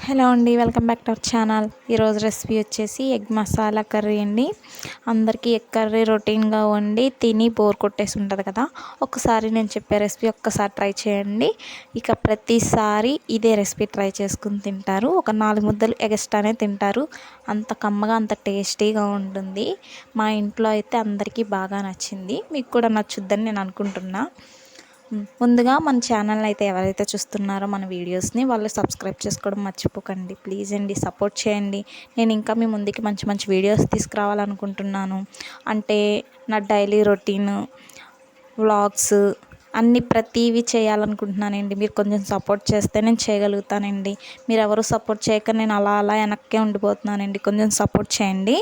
Hello అండి, welcome back to our channel. ఈరోజు recipe వచ్చేసి ఎగ్ మసాలా కర్రీ అండి. అందరికీ ఎగ్ కర్రీ రొటీన్గా వండి తిని బోర్ కొట్టేసి ఉంటుంది కదా. ఒక్కసారి నేను చెప్పే రెసిపీ ఒక్కసారి ట్రై చేయండి. ఇక ప్రతిసారి ఇదే రెసిపీ ట్రై చేసుకుని తింటారు. ఒక 4 ముద్దలు ఎగస్ట్రానే తింటారు. అంత కమ్మగా అంత టేస్టీగా ఉంటుంది. మా ఇంట్లో అయితే అందరికీ బాగా నచ్చింది. మీకు కూడా నచ్చుద్దని నేను అనుకుంటున్నా. ముందుగా మన ఛానల్ని అయితే ఎవరైతే చూస్తున్నారో మన వీడియోస్ని వాళ్ళు సబ్స్క్రైబ్ చేసుకోవడం మర్చిపోకండి. ప్లీజ్ అండి, సపోర్ట్ చేయండి. నేను ఇంకా మీ ముందుకి మంచి మంచి వీడియోస్ తీసుకురావాలనుకుంటున్నాను. అంటే నా డైలీ రొటీన్ వ్లాగ్స్ అన్నీ ప్రతివి చేయాలనుకుంటున్నానండి. మీరు కొంచెం సపోర్ట్ చేస్తే నేను చేయగలుగుతానండి. మీరు ఎవరు సపోర్ట్ చేయక నేను అలా వెనక్కే ఉండిపోతున్నానండి. కొంచెం సపోర్ట్ చేయండి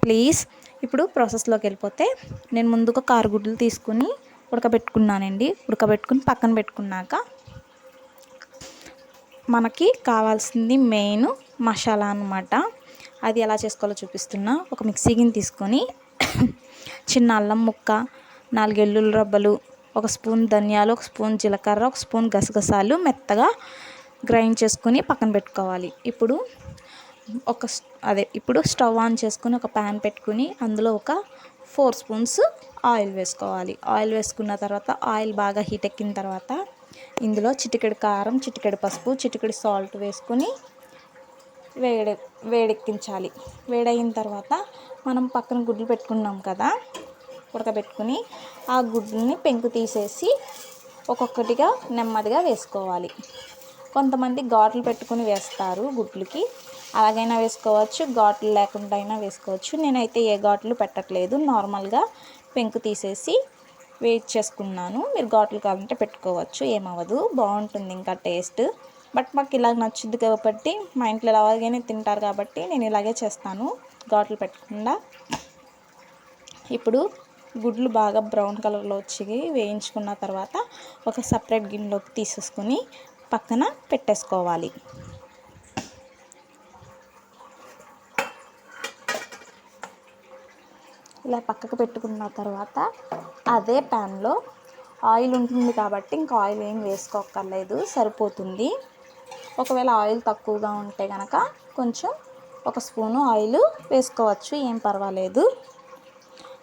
ప్లీజ్. ఇప్పుడు ప్రాసెస్లోకి వెళ్ళిపోతే, నేను ముందుగా కారగుడ్లు తీసుకుని ఉడకబెట్టుకున్నానండి. ఉడకబెట్టుకుని పక్కన పెట్టుకున్నాక మనకి కావాల్సింది మెయిన్ మసాలా అన్నమాట. అది ఎలా చేసుకోవాలో చూపిస్తున్నా. ఒక మిక్సీ గిన్నె తీసుకొని చిన్న అల్లం ముక్క, 4 వెల్లుల్లి రబ్బలు, 1 స్పూన్ ధనియాలు, 1 స్పూన్ జీలకర్ర, 1 స్పూన్ గసగసాలు మెత్తగా గ్రైండ్ చేసుకుని పక్కన పెట్టుకోవాలి. ఇప్పుడు స్టవ్ ఆన్ చేసుకుని ఒక ప్యాన్ పెట్టుకుని అందులో ఒక 4 స్పూన్స్ ఆయిల్ వేసుకోవాలి. ఆయిల్ వేసుకున్న తర్వాత ఆయిల్ బాగా హీట్ ఎక్కిన తర్వాత ఇందులో చిటికెడు కారం, చిటికెడు పసుపు, చిటికెడు సాల్ట్ వేసుకుని వేడెక్కించాలి. వేడైన తర్వాత మనం పక్కన గుడ్లు పెట్టుకున్నాం కదా, ఉడకబెట్టుకుని ఆ గుడ్లని పెంకు తీసేసి ఒక్కొక్కటిగా నెమ్మదిగా వేసుకోవాలి. కొంతమంది ఘాట్లు పెట్టుకుని వేస్తారు గుడ్లకి, అలాగైనా వేసుకోవచ్చు, ఘాట్లు లేకుండా అయినా వేసుకోవచ్చు. నేనైతే ఏ ఘాట్లు పెట్టట్లేదు, నార్మల్గా పెంకు తీసేసి వేట్ చేసుకున్నాను. మీరు ఘాట్లు కావాలంటే పెట్టుకోవచ్చు, ఏమవ్వదు, బాగుంటుంది ఇంకా టేస్ట్. బట్ మాకు ఇలాగ నచ్చుద్ది కాబట్టి, మా ఇంట్లో అలాగైనా తింటారు కాబట్టి నేను ఇలాగే చేస్తాను, ఘాట్లు పెట్టకుండా. ఇప్పుడు గుడ్లు బాగా బ్రౌన్ కలర్లో వచ్చి వేయించుకున్న తర్వాత ఒక సపరేట్ గిన్నెలోకి తీసేసుకొని పక్కన పెట్టేసుకోవాలి. ఇలా పక్కకు పెట్టుకున్న తర్వాత అదే ప్యాన్లో ఆయిల్ ఉంటుంది కాబట్టి ఇంకా ఆయిల్ ఏం వేసుకోక్కర్లేదు, సరిపోతుంది. ఒకవేళ ఆయిల్ తక్కువగా ఉంటే కనుక కొంచెం 1 స్పూను ఆయిల్ వేసుకోవచ్చు, ఏం పర్వాలేదు.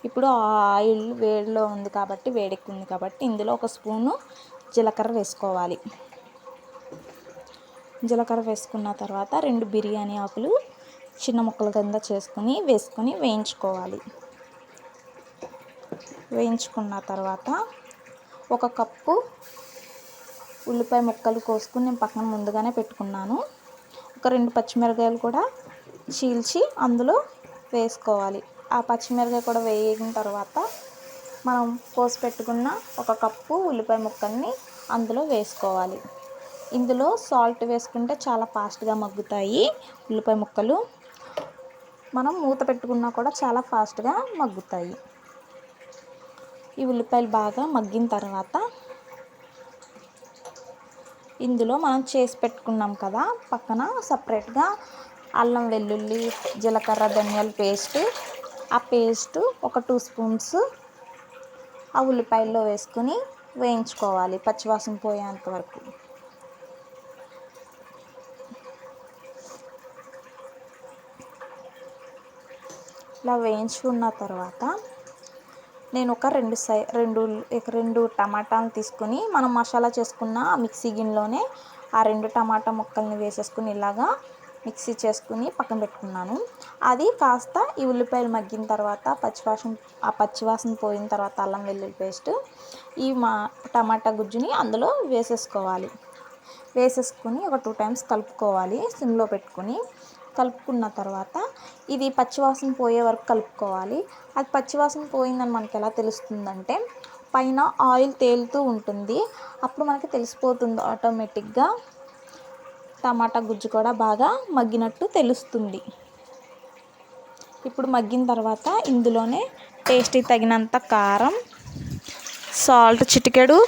ఇప్పుడు ఆ ఆయిల్ వేడిలో ఉంది కాబట్టి, వేడెక్కింది కాబట్టి ఇందులో 1 స్పూను జీలకర్ర వేసుకోవాలి. జీలకర్ర వేసుకున్న తర్వాత 2 బిర్యానీ ఆకులు చిన్న ముక్కల కింద వేసుకొని వేయించుకోవాలి. వేయించుకున్న తర్వాత 1 కప్పు ఉల్లిపాయ ముక్కలు కోసుకుని నేను పక్కన ముందుగానే పెట్టుకున్నాను. ఒక 2 పచ్చిమిరపకాయలు కూడా చీల్చి అందులో వేసుకోవాలి. ఆ పచ్చిమిరపకాయ కూడా వేగిన తర్వాత మనం కోసి పెట్టుకున్న 1 కప్పు ఉల్లిపాయ ముక్కల్ని అందులో వేసుకోవాలి. ఇందులో సాల్ట్ వేసుకుంటే చాలా ఫాస్ట్గా మగ్గుతాయి ఉల్లిపాయ ముక్కలు. మనం మూత పెట్టుకున్నా కూడా చాలా ఫాస్ట్గా మగ్గుతాయి. ఈ ఉల్లిపాయలు బాగా మగ్గిన తర్వాత ఇందులో మనం చేసి పెట్టుకున్నాం కదా పక్కన సపరేట్గా అల్లం వెల్లుల్లి జీలకర్ర ధనియాల పేస్ట్, ఆ పేస్ట్ ఒక 2 స్పూన్స్ ఆ ఉల్లిపాయల్లో వేసుకొని వేయించుకోవాలి పచ్చివాసన పోయేంత వరకు. ఇలా వేయించుకున్న తర్వాత నేను ఒక 2 టమాటాలు తీసుకుని మనం మసాలా చేసుకున్న ఆ మిక్సీ గిన్నెలోనే ఆ 2 టమాటా ముక్కల్ని వేసేసుకుని ఇలాగా మిక్సీ చేసుకుని పక్కన పెట్టుకున్నాను. అది కాస్త ఈ ఉల్లిపాయలు మగ్గిన తర్వాత పచ్చివాసన పోయిన తర్వాత అల్లం వెల్లుల్లి పేస్ట్ ఈ టమాటా గుజ్జుని అందులో వేసేసుకోవాలి. వేసేసుకొని ఒక 2 టైమ్స్ కలుపుకోవాలి సిమ్లో పెట్టుకొని. కలుపుకున్న తర్వాత ఇది పచ్చివాసన పోయే వరకు కలుపుకోవాలి. అది పచ్చివాసన పోయిందని మనకి ఎలా తెలుస్తుందంటే పైన ఆయిల్ తేలుతూ ఉంటుంది, అప్పుడు మనకి తెలిసిపోతుంది ఆటోమేటిక్గా టమాటా గుజ్జు కూడా బాగా మగ్గినట్టు తెలుస్తుంది. ఇప్పుడు మగ్గిన తర్వాత ఇందులోనే టేస్ట్కి తగినంత కారం, చిటికెడు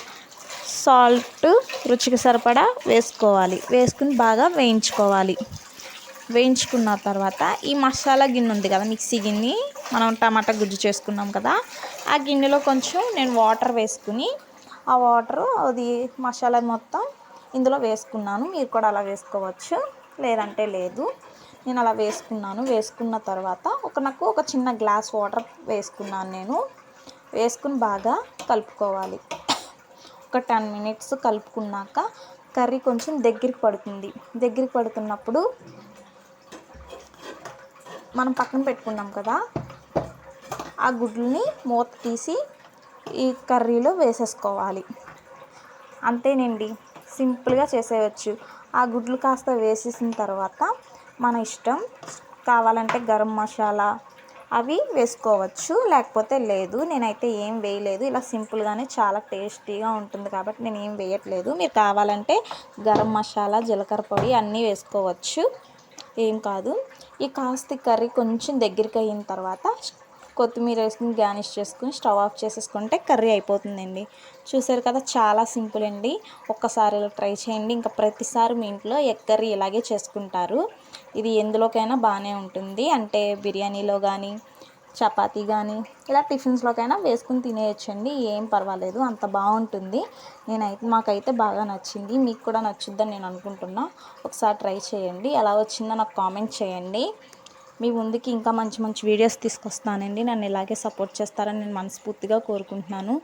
సాల్ట్ రుచికి సరిపడా వేసుకోవాలి. వేసుకుని బాగా వేయించుకోవాలి. వేయించుకున్న తర్వాత ఈ మసాలా గిన్నె ఉంది కదా, మిక్సీ గిన్నె మనం టమాటా గుజ్జు చేసుకున్నాం కదా, ఆ గిన్నెలో కొంచెం నేను వాటర్ వేసుకుని అది మసాలా మొత్తం ఇందులో వేసుకున్నాను. మీరు కూడా అలా వేసుకోవచ్చు. లేదంటే లేదు. నేను అలా వేసుకున్నాను. వేసుకున్న తర్వాత నాకు ఒక చిన్న గ్లాస్ వాటర్ వేసుకున్నాను నేను. వేసుకుని బాగా కలుపుకోవాలి. ఒక 10 మినిట్స్ కలుపుకున్నాక కర్రీ కొంచెం దగ్గరికి పడుతుంది. దగ్గరికి పడుతున్నప్పుడు మనం పక్కన పెట్టుకున్నాం కదా, ఆ గుడ్లని మూత తీసి ఈ కర్రీలో వేసేసుకోవాలి. అంతేనండి, సింపుల్గా చేసేయచ్చు. ఆ గుడ్లు కాస్త వేసేసిన తర్వాత మన ఇష్టం, కావాలంటే గరం మసాలా అవి వేసుకోవచ్చు, లేకపోతే లేదు. నేనైతే ఏం వేయలేదు. ఇలా సింపుల్గానే చాలా టేస్టీగా ఉంటుంది కాబట్టి నేను ఏం వేయట్లేదు. మీరు కావాలంటే గరం మసాలా, జీలకర్ర పొడి అన్నీ వేసుకోవచ్చు, ఏం కాదు. ఈ కాస్త కర్రీ కొంచెం దగ్గరికి అయిన తర్వాత కొత్తిమీర వేసుకుని గార్నిష్ చేసుకుని స్టవ్ ఆఫ్ చేసేసుకుంటే కర్రీ అయిపోతుందండి. చూసారు కదా, చాలా సింపుల్ అండి. ఒక్కసారి ఇలా ట్రై చేయండి. ఇంకా ప్రతిసారి మీ ఇంట్లో ఎగ్ కర్రీ ఇలాగే చేసుకుంటారు. ఇది ఎందులోకైనా బాగానే ఉంటుంది. అంటే బిర్యానీలో కానీ, చపాతీ కానీ, ఇలా టిఫిన్స్లోకైనా వేసుకుని తినేయచ్చండి. ఏం పర్వాలేదు, అంత బాగుంటుంది. మాకైతే బాగా నచ్చింది. మీకు కూడా నచ్చుద్దని నేను అనుకుంటున్నా. ఒకసారి ట్రై చేయండి. ఎలా వచ్చిందో నాకు కామెంట్ చేయండి. మీ ముందుకి ఇంకా మంచి మంచి వీడియోస్ తీసుకొస్తానండి. నన్ను ఇలాగే సపోర్ట్ చేస్తారని నేను మనస్ఫూర్తిగా కోరుకుంటున్నాను.